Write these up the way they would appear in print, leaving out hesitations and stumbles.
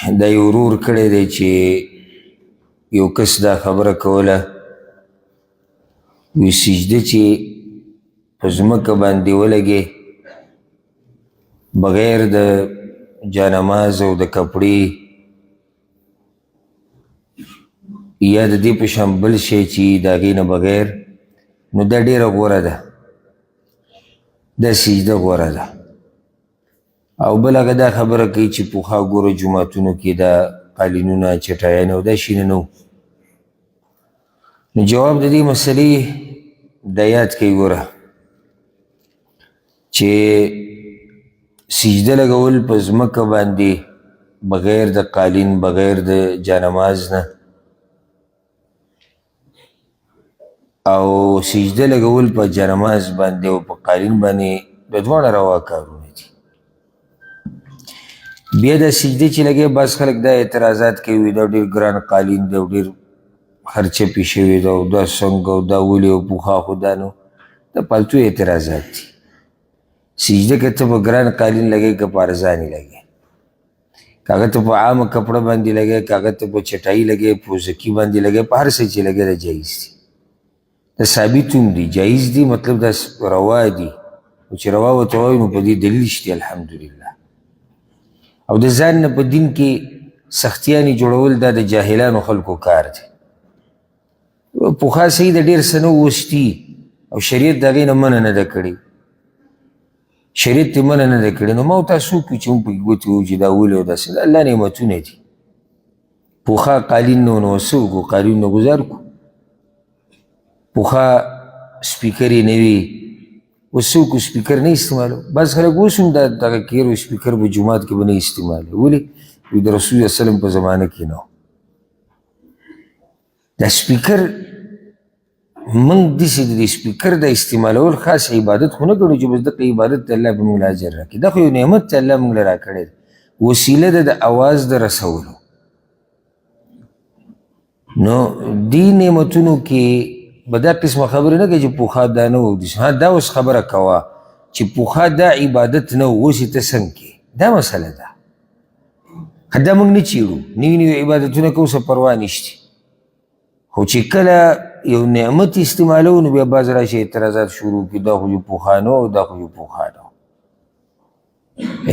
دا یو ورور کړی دی چې یو کس دا خبره کوله وی سجده چې په ځمکه باندې ولګې بغیر د جانماز او د کپړې یا د دې په شان بل شی چې د هغې نه بغیر نو دا ډېره غوره ده دا سجده غوره ده او بل هغه دا خبره کوي چې پخوا ګوره جوماتونو کې دا قالینونه چټایانې او دا شیونه نه نو جواب د دې مسلې دا یاد کوي ګوره چې سجده لګول په ځمکه باندې بغیر د قالین بغیر د جانماز نه او سجده لګول په جانماز باندې او په قالین باندې د دواړه روا کارونه دي بیا د سجدې چې لګې بعض خلک دا اعتراضات کوي دا ډېر ګران قالین دی او ډېر خرچه پې شوې ده او دا څنګه او دا ولې او پوخا خو دا نو دا پالتو اعتراضات دي سجده که ته په ګران قالین لګې که په ارزانې لګې که هغه ته په عامه کپړه باندې لګې که هغه ته په چټایي لګې پوزکي باندې لګې په هر څه چې لګې دا جایز دي دا ثابت هم دي جایز دي مطلب دا روا دي او چې روا ورته وایو نو په دې دلیل شته الحمدلله او د ځان نه په دین کې سختیانې جوړول دا د جاهلانو خلکو کار دی پخوا صحیح د ډېر څه نه وستی او شریعت د هغې نه منع نه ده کړې شریعت یې منع نه ده کړې نو ما او تاسو څوک چې موږ پکې ګوتې وو چې دا ولې او داسې د الله نعمتونه دي پخوا قالین نه و نو څه وکړو قالین نه ګزار کړو پخوا سپیکر یې نه وي اوس څه وکړو سپیکر نه استعمالو بعض خلک اوس هم دغه کیرو سپیکر په جومات کې به نه استعمالوي ولې وي د رسول الله وسلم په زمانه کې نه دا سپیکر موږ داسې د سپیکر د استعمالول خاص عبادت خو نه ګڼو چې بس دغه عبادت ته الله به موږ له اجر راکړي دا خو یو نعمت ته الله موږ له راکړی دی وسیله ده د اواز د رسولو نو دې نعمتونو کې به دا قسمه خبرې نه کوي چې پوخا دا نه و ها دا اوس خبره کوه چې پوخا دا عبادت نه و اوس یې ته څنګه کې دا مسله ده دا موږ نه چیړو نوي نوي عبادتونه کوو څه پروا نشته خو چې کله یو نعمت استعمالو نو بیا بعض راشي اعتراضات شروع کړي دا خو جو پوخا نه و دا خو جو پوخا نه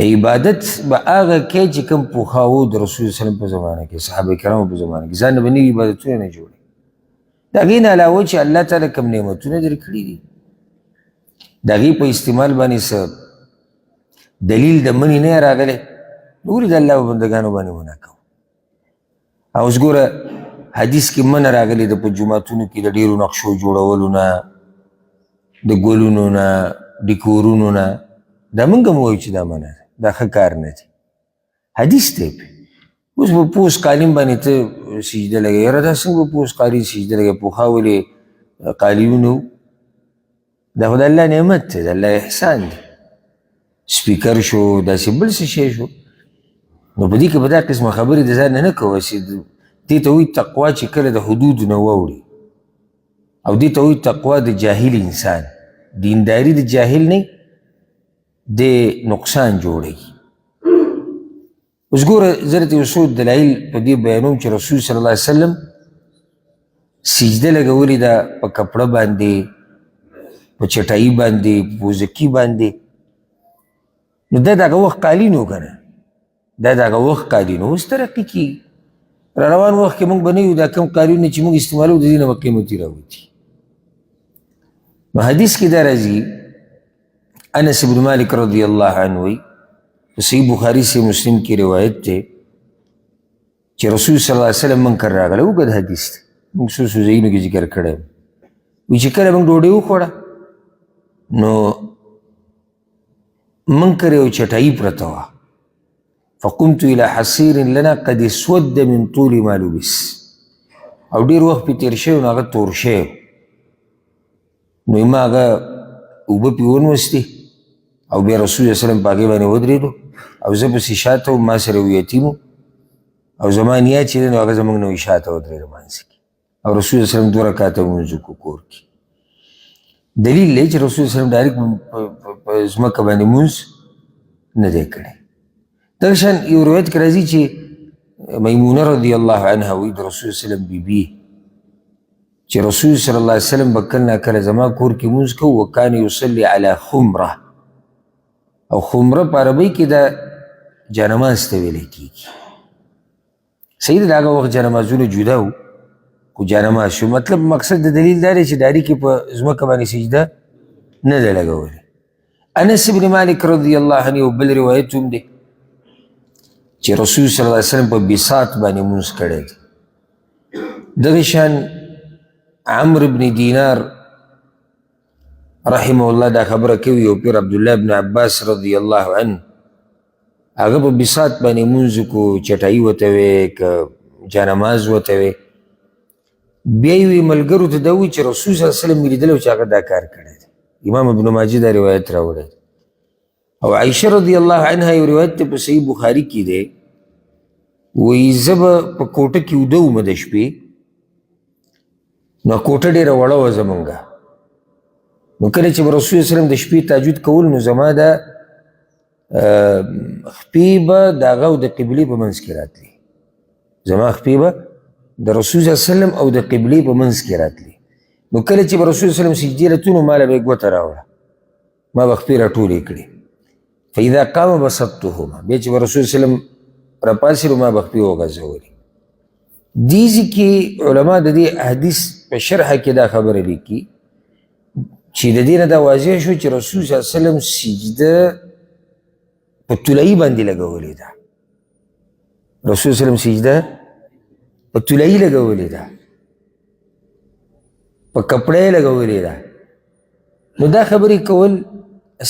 عبادت به هغه کې چې کوم پوخا و د رسول وسلم په زمانه کې صحابه کرامو په زمانه کې ځان به نوي عبادتونه نه جوړي د هغې نه علاوه چې الله تعالی کوم نعمتونه درکړي دي د هغې په استعمال باندې څه دلیل د منې نه راغلی نو ولې د الله په بندګانو باندې منع کوو او اوس ګوره حدیث کې منع راغلی د په جوماتونو کې د ډېرو نقشو جوړولو نه د ګلونو نه ډیکورونو نه دا موږ هم وایو چې دا منع دی دا ښه کار نه دی حدیث دی اوس په پوس قالین باندې ته سجده لګوې یاره دا څنګه په پوس قالین سجده لګوې پوخا ولې قالینونه دا خو د الله نعمت دی د الله احسان دی سپیکر شو داسې بل څه شی شو نو په دې کې به دا قسمه خبرې د ځان نه کوه چې دې ته وایي تقوا چې کله د حدودو نه واوړي او دې ته وایي تقوا د جاهل انسان دینداري د جاهل نه د نقصان جوړوي اوس ګوره زه درته یو څو دلایل په دې بیانوم چې رسول صلی الله علیه وسلم سجده لګولې ده په کپړه باندې په چټایي باندې په پوزکي باندې نو دا د هغه وخت قالین و که نه دا د هغه وخت قالین اوس ترقي کېږي را روان وخت کې موږ به نه یو دا کوم قالینونه چې موږ استعمالوو د دې نه به قیمتي راوځي نو حدیث کې دا راځي انس بن مالک رضی الله عنه وایي صحیح بخاری سے مسلم کی روایت تے چې رسول صلی الله علیه وسلم منکر راغلی اوږد حدیث دی موږ څو څو ځایونو کې ذکر کړی وایي چې کله موږ ډوډۍ وخوړه نو منکر یو چټایي پرته وه فقمت الى حصیر لنا قد اسود من طول ما لبس او ډېر وخت پې تېر شوی نو هغه تور شوی نو ما هغه اوبه پې ونوستې او بیا رسول الله وسلم په هغې باندې ودرېدو او زه پسې شاته وم ما سره یو یتیم او زما نیا چې دی نو هغه زموږ نه وایي شاته ودرېده مانځ کې او رسول الله وسلم 2 رکعته لمونځ وکړو کور کې دلیل دی چې رسول الله وسلم ډایرکټ په ځمکه باندې لمونځ نه دی کړی دغه شان یو روایت کې راځي چې میمونه رضی الله عنها وی د رسول سلم بیبی چې رسول صلی الله علیه وسلم به کله ناکله زما کور کې مونځ کوو وکان یصلي علی خمره او خمره په عربۍ کې د جانماز ته ویلی کېږي صحیح ده د هغه وخت جانمازونه جدا وو خو جانماز شو مطلب مقصد د دلیل دا دی چې ډاري کې په ځمکه باندې سجده نه ده لګولې انس بن مالک رضی الله عنه یو بل روایت هم دی چې رسول صلی الله علیه وسلم په بساط باندې مونځ کړی دی دغه شان عمرو بن دینار رحمه الله دا خبره کوي یو پیر عبدالله بن عباس رضی الله عنه هغه په بساط باندې مونځ کو چټایي ورته وی که جانماز ورته وی بیا یې وی ملګرو ته دا ووایي چې رسول صلی الله علیه وسلم مې لیدلی و چې هغه دا کار کړی دی امام ابن ماجه دا روایت راوړی او عایشه رضی الله عنها یو روایت ته په صحیح بخاري کې دی وایي زه به په کوټه کې اوده ومه د شپې نو کوټه ډېره وړه وه زمونږه نو کله چې به رسول صلی وسلم د شپې تهجد کول نو زما د خپې به د هغه او د قبلې په منځ کې راتلي زما خپې به د رسول صلی وسلم او د قبلې په منځ کې راتلي نو کله چې به رسول صلی وسلم سجدې ته نو ماله به یې ګوته راوړه ما به خپې راټولې کړې فاذا قام بسطتهما بیا چې به رسول وسلم راپاڅېدو ما به خپې وغځولې دې ځای کې علما د دې حدیث په شرحه کې دا خبره لیکي چې د دې نه دا واضح شو چې رسول صلی الله علیه وسلم سجده په طلایي باندې لګولې ده رسول صلی الله علیه وسلم سجده په طلایي لګولې ده په کپړه یې لګولې ده نو دا خبرې کول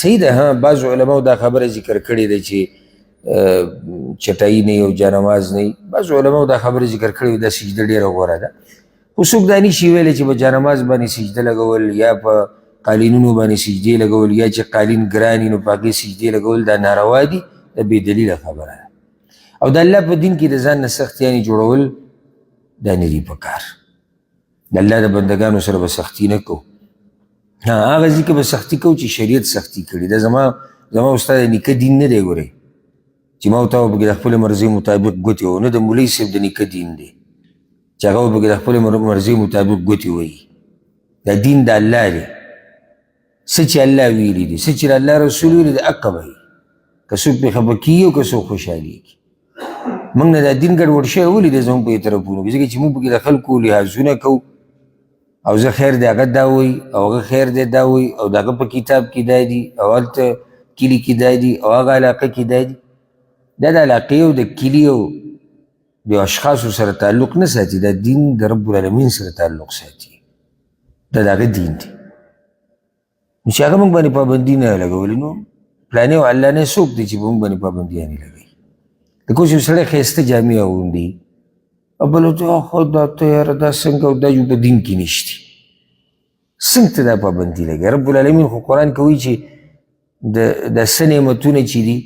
صحیح ده ها بعض علماو دا خبره ذکر کړې ده چې چټایي نه او جانماز نه بعض علماو دا خبره ذکر کړې دا سجده ډېره غوره ده خو څوک دا نشي ویلی چې په جانماز باندې سجده لګول یا په قالینونو باندې سجدې لګول یا چې قالین ګران وي نو په هغې سجدې لګول دا ناروا دي دا بې دلیله خبره ده او د الله په دین کې د ځان نه سختیانې جوړول دا نه دي په کار د الله د بندګانو سره به سختي نه کوو هغه ځای کې به سختي کوو چې شریعت سختي کړي دا زما استاد نیکه دین نه دی ګورئ چې ما ورته وپکې د خپلې مرضۍ مطابق ګوتې وو نه د مولوي صاحب د نیکه دین دی چې هغه وپکې د خپلې مرضۍ مطابق ګوتې وایي دا دین د الله دی څه چې الله ویلي دي څه چې د الله رسول ویلي دی حقه به وي که څوک پرې خفه کېږي او که څوک خوشحالېږي موږ نه دا دین ګډوډ شوی ولې دی زموږ په دې طرفونو کې ځکه چې موږ پکې د خلکو لحاظونه کوو او زه خیر دی هغه دا وایي او هغه خیر دی دا وایي او د هغه په کتاب کې دا دي او هلته کلي کې دا دي او هغه علاقه کې دا دي دا د علاقې او د کلي او د اشخاصو سره تعلق نه ساتي دا دین د رب العالمین سره تعلق ساتي دا د هغه دین دی نو چې هغه موږ باندې پابندي نه لګولې نو پلانې او علانې څوک دی چې په موږ باندې پابندیانې لګوي لکه اوس یو سړی ښایسته جامې اغوندي او بل ورته خو دا ته یاره دا څنګه او دا په دین کې نشتي څنګه ته دا پابندي لګوي رب العالمین خو قرآن کې وایي چې د څه نعمتونه چې دي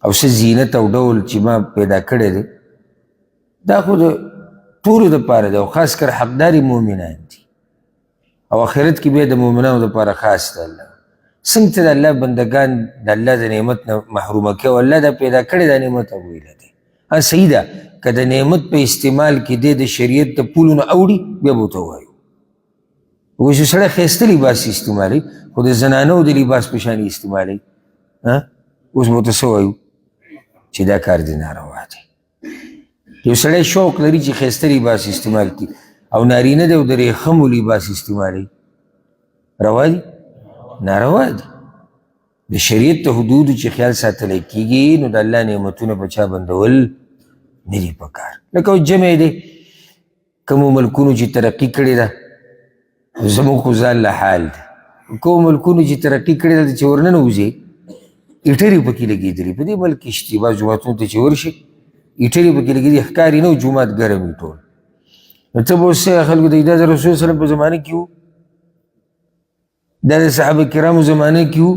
او څه زینت او ډول چې ما پیدا کړی دی دا خو د ټولو دپاره دی او خاص کر حقداري مؤمنان دي او آخرت کې بیا د مؤمنانو دپاره خاص دی الله څنګه ته د الله بندګان د الله د نعمت نه محرومه کوي او الله دا پیدا کړی دا نعمت هغوی له دی صحیح ده که د نعمت په استعمال کې دی د شریعت د پولو نه اوړي بیا به ورته ووایو اوس یو سړی ښایسته لباس استعمالوي خو د زنانو د لباس په شانې استعمالوي اوس به ورته څه وایو چې دا کار دی ناروا دی یو سړی شوق لري چې ښایسته لباس استعمال کړي او نارینه دی او د ریخمو لباس استعمالوي روا دي ناروا دي د شریعت د حدودو چې خیال ساتلی کېږي نو د الله نعمتونه په چا بندول نه دي په کار لکه اوس جمع دی کومو ملکونو چې ترقي کړې ده زموږ خو ځان له حال دی کومو ملکونو چې ترقي کړې ده چې ورننوځې ایټرې پکې لګېدلي په دې ملک کې شتي بعض جوماتونو ته چې ورشي ایټرې پکې لګېدلي ښکاري نه و جومات ګرم وي ټول نو ته به اوس خلکو ته دا د رسول وسلم په زمانه کې وو دا د صحابه کرامو زمانه کې وو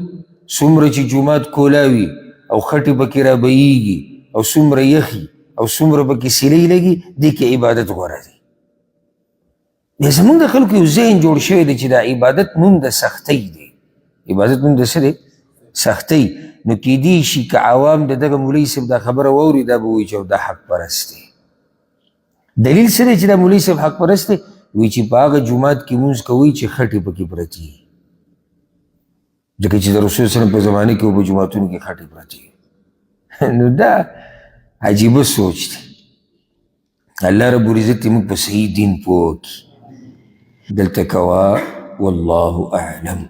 څومره چې جومات کولا وي او خټې پکې رابهیږي او څومره یخي او څومره پکې سیلۍ لګي دې کې عبادت غوره دی بیا زموږ د خلکو یو ذهن جوړ شوی دی چې دا عبادت نوم د سختۍ دی عبادت نوم د څه دی سختۍ نو کیدی شي که عوام د دغه مولوي صاحب دا خبره واوري دا به وایي چې دا حق پرست دی. دلیل څه دی چې دا مولوي صاحب حق پرست دی؟ وایي چې په هغه جومات کې مونځ کوئ چې خټې پکې پرتې وي، ځکه چې د رسول صلی په زمانه کې په جوماتونو کې خټې پرتې وي. نو دا عجیبه سوچ دی. الله رب العزت موږ په صحیح دین پوه کړي. دلته کوه والله اعلم.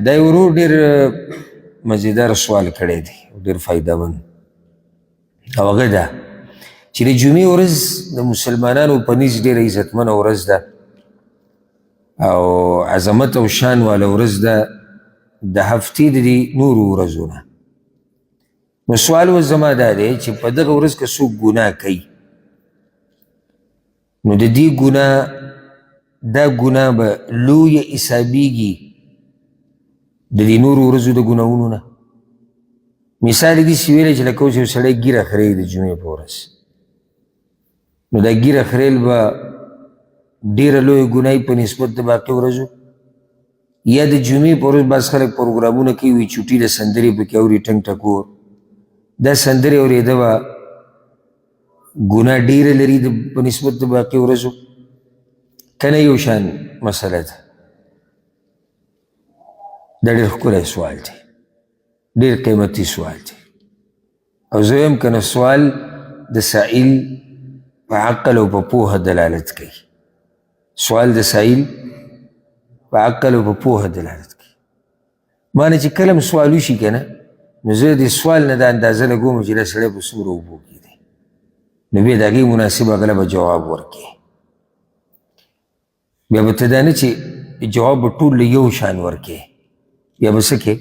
دا یو ورور ډېر مزیدار سوال کړی دی او ډېر فایده مند، او هغه دا چې د جمعې ورځ د مسلمانانو په نزد ډېره عزتمنه ورځ ده او عظمت او شان والا ورځ ده د هفتې د دې نورو ورځو نه. نو سوال اوس زما دا دی چې په دغه ورځ که څوک ګناه کوي نو د دې ګناه دا ګناه به لویه حسابیږي د دې نورو ورځو د ګناهونو نه. مثال یې داسې ویلی چې لکه اوس یو سړی ګیره خرېږي د جمعې په ورځ، نو دا ګیره خریل به ډېره لویه ګناه په نسبت د باقي ورځو. یا د جمعې په ورځ بعض خلک پروګرامونه کوي وي چوټي د سندرې پکې اوري ټنګ ټکور، دا سندرې اورېده به ګناه ډېره لري په نسبت د باقي ورځو که نه؟ یو شان مسله ده. دا ډېر ښکلی سوال دی، ډېر قیمتي سوال دی. او زه وایم که نه سوال د سائل په عقل او په پوهه دلالت کوي. سوال د سائل په عقل او په پوهه دلالت کوي. مانه چې کله م سوال وشي که نه نو زه د سوال نه دا اندازه لګوم چې دا سړی په څومره اوبو کې دی، نو بیا د هغې مناسب هغله به جواب ورکړي. بیا به ته دا نه چې جواب به ټول له یو شان ورکړي، بیا به څه کې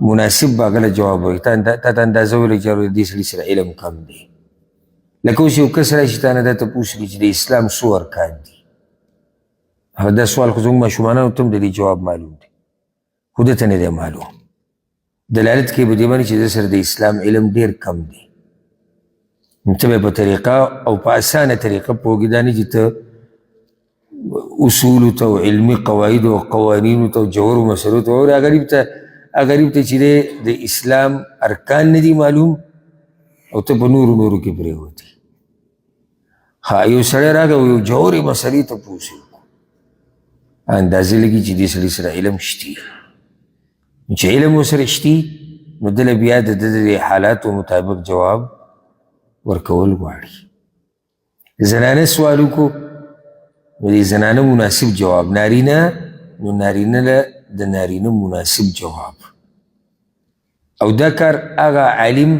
مناسب به هغله جواب ورکړي. تا ته اندازه ولګي چې دې سړي سره علم کم دی. لکه اوس یو کس راشي تا نه دا تپوس کړي چې د اسلام څو ارکان دي، دا سوال خو زموږ ماشومانانو ته هم د دې جواب معلوم دی، خو ده ته نه دی معلوم. دلالت کوي په دې باندې چې ده سره د اسلام علم ډېر کم دی. نو ته به په طریقه او په اسانه طریقه پوهېږي، دا نه چې ته اصولو ته او علمي قواعدو او قوانینو ته او جوړو مسلو ته واورې. غریب ته چې دی د اسلام ارکان نه دي معلوم او ته په نورو کې پرېوتې. یو سړی راغی او یو جوړې مسلې ته پوښ وکړو، اندازې لګي چې دې سړي سره علم شتي. چې علم ورسره شتي نو دله بیا د د حالاتو مطابق جواب ورکول غواړي. زنانه سوال وکړو نو د زنانه مناسب جواب، نارینه نو نارینه له د نارینه مناسب جواب. او دا کار هغه عالم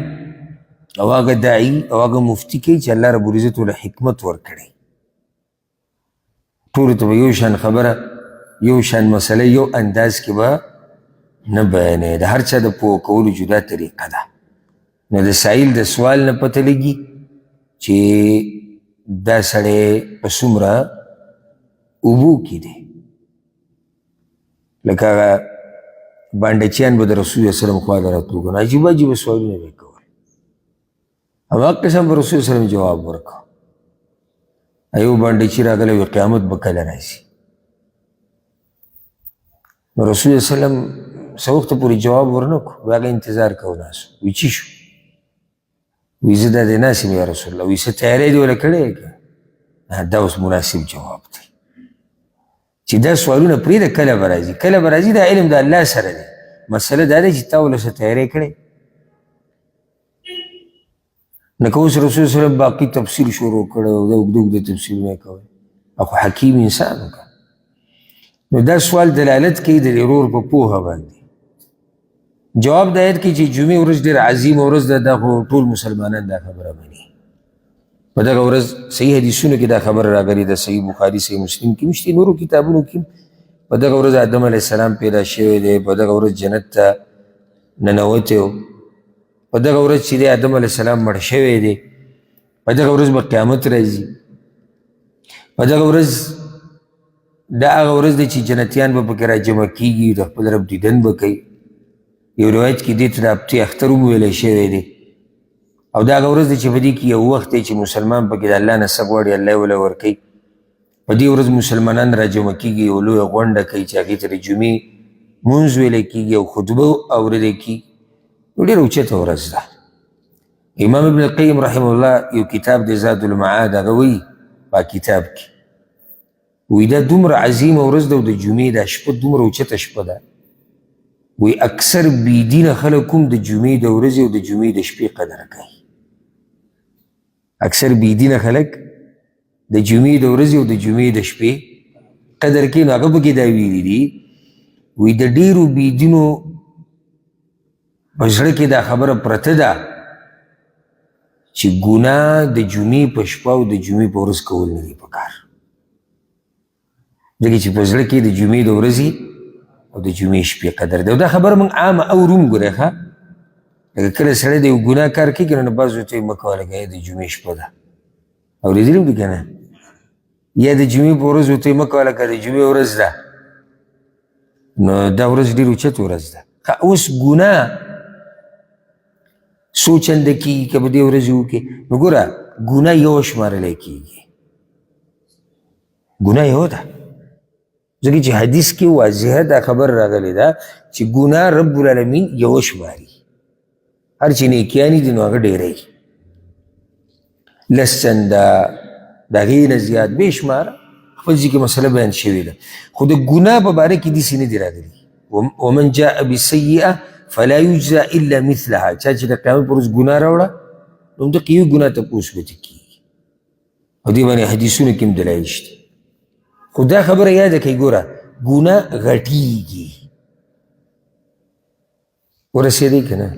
او هغه داعي او هغه مفتي کوي چې الله رب العزت له حکمت ورکړي. ټولو ته به یو شان خبره، یو شان مسله، یو انداز کې به نه بیانوي. د هر چا د پوه کولو جدا طریقه ده. نو د سائل د سوال نه پته لګي چې دا سړی په څومره اوبو کې دی. لکه هغه بانډچیان به د رسول الله صلی الله علیه وسلم خوا ته راتلو که نه، عجیبه عجیبه سوالونه به یې کول. هماغه قسم به رسول الله صلی الله علیه وسلم جواب ورکړو. یو بانډچي راغلی وي قیامت به کله راشي. نو رسول الله صلی الله علیه وسلم څه وخته پورې جواب ورنه کړو، هغه انتظار کوو ناسو. وایي څه شو؟ وایي زه داسې ناست یم یا رسول الله. وایي څه تیاری دې وله کړی که؟ دا اوس مناسب جواب دی چې دا سوالونه پرېږده، کله به راځي کله به راځي. دا علم د الله سره دی. مسله دا دی چې تا ولې څه تیاری کړی. لکه اوس رسول صلی الله علیه وسلم باقي تفسیر شروع کړی او دا اوږده اوږده تفسیرونه یې کوی، خو حکیم انسان و که. نو دا سوال دلالت کوي د ورور په پوهه باندې. جواب دا یاد کوي چې جمعې ورځ ډېر عظیم ورځ ده، دا خو ټول مسلمانان دا خبره مني. په دغه ورځ صحیح حدیثونو کې دا خبره راغلې ده، صحیح بخاري صحیح مسلم کې مشتي، نورو کتابونو کې. په دغه ورځ آدم علیه السلام پیدا شوی دی، په دغه ورځ جنت ته ننوتی و، په دغه ورځ چې دی آدم علیه السلام مړ شوی دی، په دغه ورځ به قیامت راځي. په دغه ورځ دا هغه ورځ دی چې جنتیان به پکې راجمع کېږي، د خپل رب دیدن به کوي. یو روایت کې دې ته د ابتي اختر هم ویلی شوی دی. او دا هغه ورځ دی چې په دې کې یو وخت دی چې مسلمان پکې د الله نه څه غواړي الله یې وله ورکوي. په دې ورځ مسلمانان راجمع کېږي، یو لویه غونډه کوي چې هغې ته د جمعې مونځ ویلی کېږي او خطبه اورېدی کېږي نو ډېره اوچته ورځ ده. امام ابن القیم رحمه الله یو کتاب دی زاد المعاد هغه وایي په کتاب کې وایي دا دومره عظیمه ورځ ده او د جمعې دا شپه دومره اوچته شپه ده وایي اکثر بېدینه خلک هم د جمعې د ورځې او د جمعې د شپې قدر کوي. اکثر بېدینه خلک د جمعې د ورځې او د جمعې د شپې قدر کوي نو هغه پکې دا ویلي دي وایي د ډېرو بېدینو په زړه کې دا خبره پرته ده چې ګناه د جمعې په شپه او د جمعې په ورځ کول نه دي پکار. ځکه چې په زړه کې د جمعې د ورځې او د جمعې شپې قدر دی او دا خبره موږ عامه اورو ګورئ ښه لکه کله سړی د یو ګناه کار کوي که نه بعض ورته وایي مه کوه لکه د جمعې شپه ده اورېدلي هم دي که نه یا د جمعې په ورځ ورته وایي مه کوه لکه د جمعې ورځ ده نو دا ورځ ډېر اوچت ورځ ده. اوس ګناه څو چنده کېږي که په دې ورځې وکړې نو ګوره ګناه یوه شمارلی کېږي ګناه یوه ده ځکه چې حدیث کې واضحه دا خبر راغلی ده چې ګناه رب العالمین یوه شماري هر چې نیکیانې دي نو هغه ډېری لس چنده د هغې نه زیات بې شماره خپل ځای کې مسله بیان شوې ده خو د ګناه په باره کې داسې نه دي راغلي ومن جاء بسیئه فلا یجزا الا مثلها چا چې د قیامت پر ورځ ګناه راوړه نو همدغه یو ګناه تپوس به ترې کېږي او دې باندې حدیثونو کې هم دلایل شته. خو دا خبره یاده کړئ ګوره ګناه غټېږي ورسېدی که نه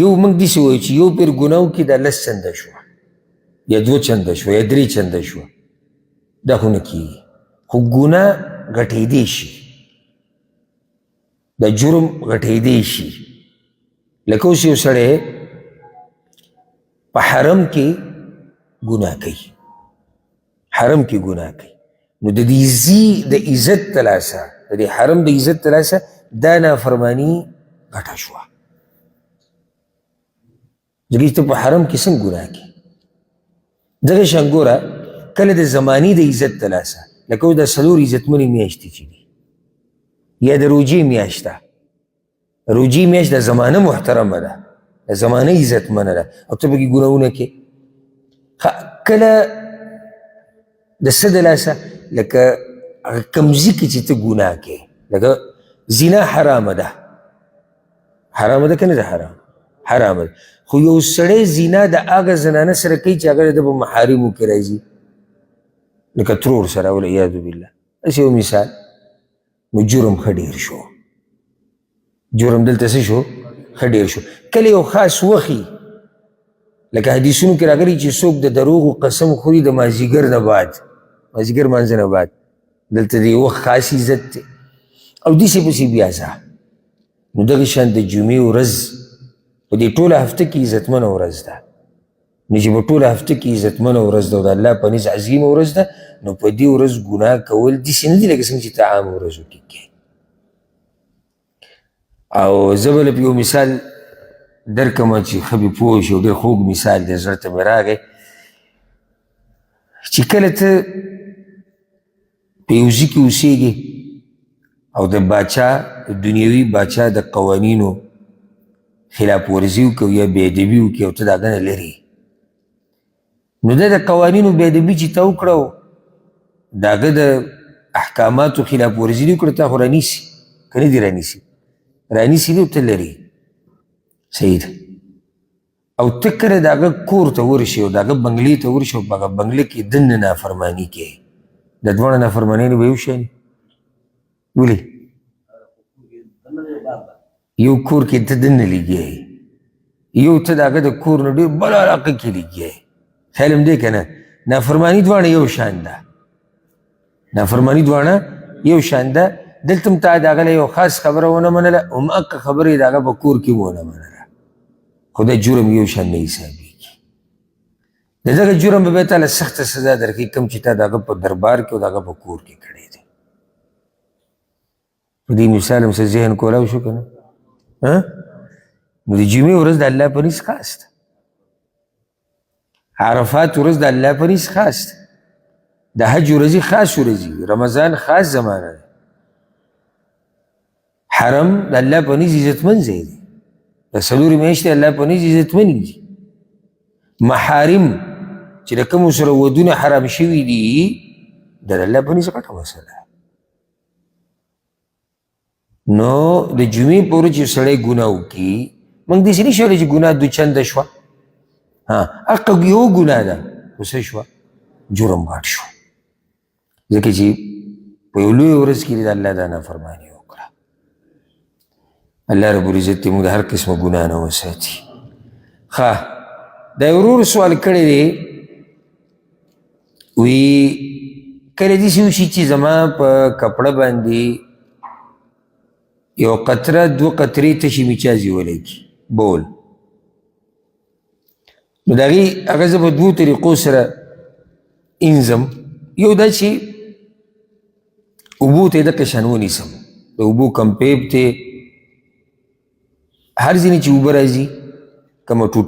یو موږ داسې وایو چې یو پیر ګناه وکړي دا لس چنده شوه یا دوه چنده شوه یا درې چنده شوه دا خو نه کېږي خو ګناه غټېدی شي دا جرم غټېدی شي لکه اوس یو سړی په حرم کې ګناه کوي حرم کې ګناه کوي نو د دې ځي د عزت تلاسه د دې حرم د عزت تلاسه دا نافرماني غټه شوه ځکه چې ته په حرم کې څنګه ګناه کوي دغه شان ګوره کله د زمانې د عزت تلاسه لکه اوس دا څلور عزتمنې میاشتې چې دي یا د روجې میاشت ده روجې میاشت د زمانه محترمه ده د زمانه عزتمنه ده او ته پکې ګناهونه کوې کله د څه د لاسه لکه هغه کمزي کې چې ته ګناه کوې لکه زنا حرامه ده حرامه ده که نه ده حرامه ده خو یو سړی زنا د هغه زنانه سره کوي چې هغه د په محارمو کې راځي لکه ترور سره والعیاذ بالله داسې یو مثال نو جرم ښه ډېر شو جرم دلته څه شو ښه ډېر شو کله یو خاص وخي لکه حدیثونو کې راغلي چې څوک د دروغو قسم خوري د مازدیګر نه بعد مازدیګر مانځه نه بعد دلته د یو خاص عزت دی او داسې پسې بیا ځه نو دغه شان د جمعې ورځ په دې ټوله هفته کې عزتمنه ورځ ده نو چې په ټوله هفته کې عزتمنه ورځ ده او د الله په نزد عظیمه ورځ ده نو په دې ورځ ګناه کول داسې نه دي لکه څنګه چې ته عامه ورځو کې کوې. او زه به یو مثال درکړم چې ښه به پوه شي او ډېر خوږ مثال دی زړه ته مې راغی چې کله ته په یو ځای کې اوسېږې او د باچا دنیوي باچا د قوانینو خلاف ورزي وکړي یا بېادبي وکړي او ته د هغه نه لرې نو ده د قوانینو بېادبي چې ته وکړه د هغه د احکاماتو خلاف ورزي دې وکړه تا خو رانیسي که نه دي رانیسي رانیسي دي او ته لرې صحیح ده او ته کله د هغه کور ته ورشي او د هغه بنګلې ته ورشي او په هغه بنګله کې دننه نافرماني کوې د دواړه نافرمانیانې به یو شی ولې یو کور کې ته دننه لګیا یو ته د هغه د کور نه ډېر بل علاقه کې لګیا خیال هم دی که نه نافرماني دواړه یو شان ده نافرماني دواړه یو شان ده دلته هم تا د هغه له یو خاص خبره ونه منله هماغه خبره یې د هغه په کور کې ونه منله خو دا جرم یو شان نه حسابېږي د دغه جرم به بیا تا له سخته سزا درکوي کوم چې تا د هغه په دربار کې او د هغه په کور کې کړی دی په دې مثال هم څه ذهن کولاو شو که نه نو د جمعې ورځ د الله په نزد خاص ده عرفات ورځ د الله په نزد خاص ده د حج ورځې خاص ورځې رمضان خاص زمانه ده حرم د الله په نزد عزتمن ځای دی د څلورې میاشتې الله په نزد عزتمنې دي محارم چې د کومو سره ودونه حرام شوي دي د الله په نزد غټه مسله نو د جمعې په ورځ چې سړی ګناه وکړي موږ داسې نه شولی چې ګناه دوه چنده شوه حقه یو ګناه ده خو څه شوه جرم غټ شو ځکه چې په یو لویه ورځ کې د الله دا نافرماني وکړه الله رب العزت دې موږ د هر قسمه ګناه نه وساتي ښه دا یو ورور سوال کړی دی وی کله داسې وشي چې زما په کپړه باندې یو قطره دوه قطرې تشې میچازي ولګي بول نو د هغې هغه زه په دوو طریقو سره انځم یو دا چې اوبو ته یې دقه شان ونیسم د اوبو کم پیپ ته هر ځینې چې اوبه راځي کومه ټوټه